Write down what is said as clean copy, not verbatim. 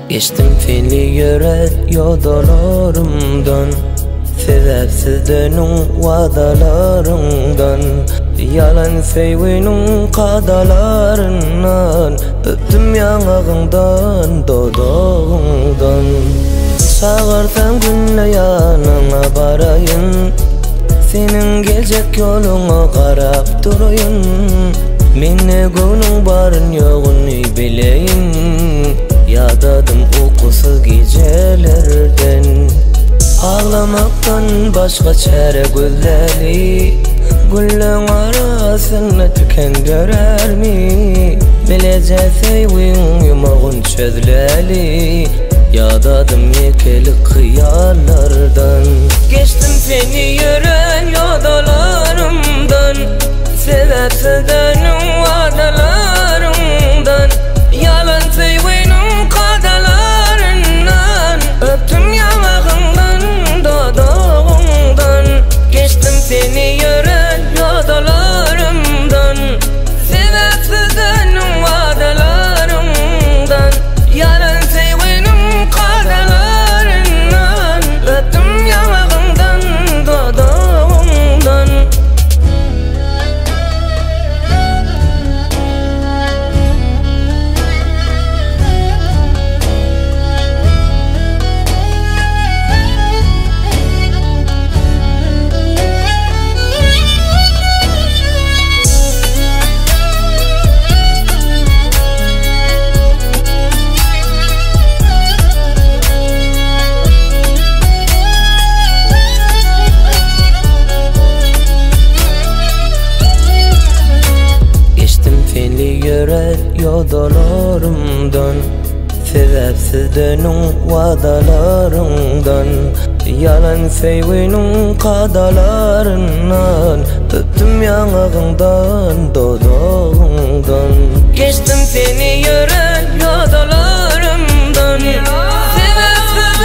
Geçtim fili yöre yoldalarımdan, sebepsiz dönün vadalarından, yalan sevginin kadalarından, öptüm yanağından, dodağından. Çağırsam günle yanına barayın, senin gelecek yoluna qarap durayın. Mene günün barın yoğunu bileyin, yadadım uykusuz gecelerden. Ağlamaktan başka çare gözleri, gülün arasını tükendirer mi? Bilece sevgin yumağın çözleli, yadadım yekelik kıyarlardan. Geçtim seni yören yoldalarımdan, sebepsiz dönün vadalarımdan, yalan sevginin kadalarından, öptüm yanağından, dodağından. Geçtim seni yören yoldalarımdan, sebepsiz dönün vadalarımdan, yalan sevginin kadalarından, öptüm yanağından, dodağından. Yoldalarımdan, sebepsiz dönün vadalarından, yalan sevginin kadalarından, öptüm yanağından, dodağından. Geçtim seni yören yoldalarımdan, sebepsiz